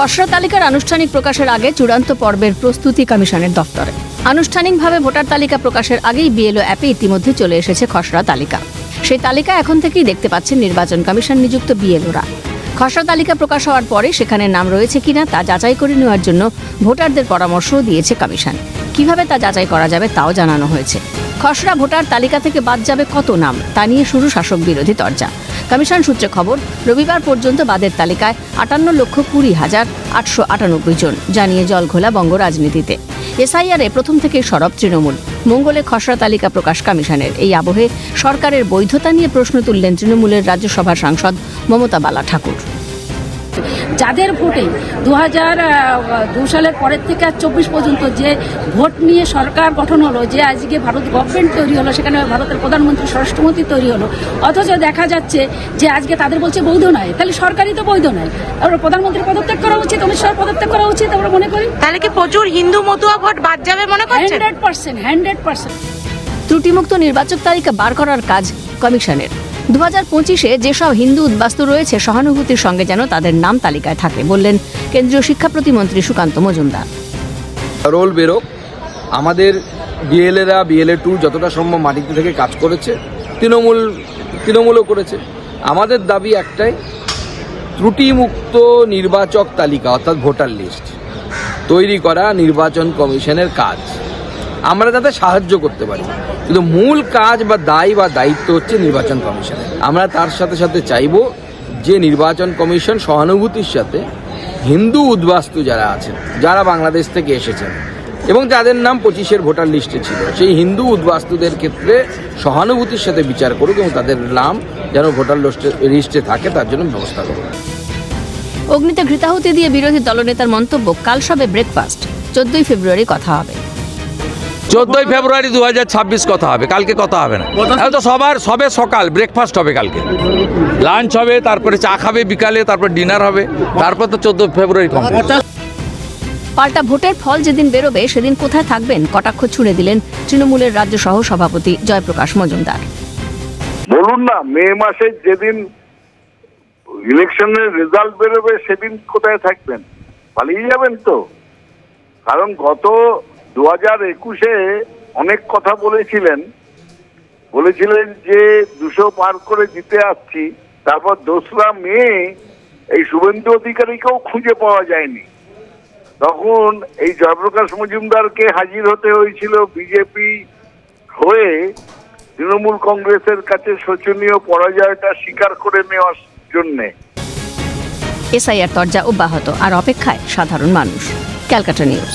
খসড়া তালিকার আনুষ্ঠানিক প্রকাশের আগে চূড়ান্ত পর্বের প্রস্তুতি কমিশনের দফতরে। আনুষ্ঠানিকভাবে ভোটার তালিকা প্রকাশের আগেই বিএলও অ্যাপে ইতিমধ্যে চলে এসেছে খসড়া তালিকা। সেই তালিকা এখন থেকেই দেখতে পাচ্ছেন নির্বাচন কমিশন নিযুক্ত বিএলওরা। খসড়া তালিকা প্রকাশ হওয়ার পরে সেখানে নাম রয়েছে কিনা তা যাচাই করে নেওয়ার জন্য ভোটারদের পরামর্শও দিয়েছে কমিশন। কিভাবে তা যাচাই করা যাবে তাও জানানো হয়েছে। খসড়া ভোটার তালিকা থেকে বাদ যাবে কত নাম তা নিয়ে শুরু শাসক বিরোধী তরজা। কমিশন সূত্রে খবর, রবিবার পর্যন্ত বাদের তালিকায় 58,20,898 জন, জানিয়ে জলঘোলা বঙ্গ রাজনীতিতে। এসআইআরে প্রথম থেকেই সরব তৃণমূল। মঙ্গলে খসড়া তালিকা প্রকাশ কমিশনের। এই আবহে সরকারের বৈধতা নিয়ে প্রশ্ন তুললেন তৃণমূলের রাজ্যসভার সাংসদ মমতা বালা ঠাকুর। যাদের ভোটে 2002 সালের পরের থেকে 24 পর্যন্ত যে ভোট নিয়ে সরকার গঠন হলো, যে আজকে ভারত গভর্নমেন্ট তৈরি হলো, সেখানে ভারতের প্রধানমন্ত্রী স্বরাষ্ট্রমন্ত্রী তৈরি হলো, অথচ দেখা যাচ্ছে যে আজকে তাদের বলছে বৈধ নয়। তাহলে সরকারই তো বৈধ নয়। আমরা প্রধানমন্ত্রী পদত্যাগ করা উচিত, অমিত শাহ পদত্যাগ করা উচিত আমরা মনে করি। তাহলে কি প্রচুর হিন্দু মতুয়া ভোট বাদ যাবে মনে করছেন? 100%। ত্রুটিমুক্ত নির্বাচক তালিকা বার করার কাজ কমিশনের। 2025-এ যেসব হিন্দু উদ্বাস্তু রয়েছে সহানুভূতির সঙ্গে যেন তাদের নাম তালিকায় থাকে, বললেন কেন্দ্রীয় শিক্ষা প্রতিমন্ত্রী সুকান্ত মজুমদার। রোল বেরোক। আমাদের বিএলএরা বিএলএ 2 যতটা সম্ভব মাটিতে থেকে কাজ করেছে, তৃণমূলও করেছে। আমাদের দাবি একটাই, ত্রুটিমুক্ত নির্বাচক তালিকা অর্থাৎ ভোটার লিস্ট তৈরি করা নির্বাচন কমিশনের কাজ। আমরা তাতে সাহায্য করতে পারি, কিন্তু মূল কাজ বা দায় বা দায়িত্ব হচ্ছে নির্বাচন কমিশনের। আমরা তার সাথে সাথে চাইব যে নির্বাচন কমিশন সহানুভূতির সাথে হিন্দু উদ্বাস্তু যারা আছেন, যারা বাংলাদেশ থেকে এসেছেন এবং যাদের নাম 25-এর ভোটার লিস্টে ছিল, সেই হিন্দু উদ্বাস্তুদের ক্ষেত্রে সহানুভূতির সাথে বিচার করুক এবং তাদের নাম যেন ভোটার লিস্টে থাকে তার জন্য ব্যবস্থা করুক। অগ্নিতে ঘৃতাহুতি দিয়ে বিরোধী দলনেতার মন্তব্য, কাল সবে ব্রেকফাস্ট, 14 ফেব্রুয়ারি কথা হবে। 14 ফেব্রুয়ারি 2026 কথা হবে, কালকে কথা হবে না। এখন তো সবে সকাল ব্রেকফাস্ট হবে, কালকে লাঞ্চ হবে, তারপরে চা খাবে বিকালে, তারপর ডিনার হবে, তারপর তো 14 ফেব্রুয়ারি কমপ্লিট। পাল্টা ভোটের ফল যেদিন বেরোবে সেদিন কোথায় থাকবেন কটাক্ষ ছুড়ে দিলেন তৃণমূলের রাজ্য সহ সভাপতি জয়প্রকাশ মজুমদার। বলুন না, মে মাসে যেদিন ইলেকশনের রেজাল্ট বেরোবে সেদিন কোথায় থাকবেন? পালিয়ে যাবেন তো? কারণ গত 2021-এ অনেক কথা বলেছিলেন যে 200 পার করে জিতে আসছি। তারপর 2রা মে এই শুভেন্দু অধিকারীকেও খুঁজে পাওয়া যায়নি। তখন এই জয়প্রকাশ মজুমদারকে হাজির হতে হয়েছিল বিজেপি হয়ে তৃণমূল কংগ্রেসের কাছে শোচনীয় পরাজয়টা স্বীকার করে নেওয়ার জন্যে। এসআইআর তরজা অব্যাহত, আর অপেক্ষায় সাধারণ মানুষ। ক্যালকাটা নিউজ।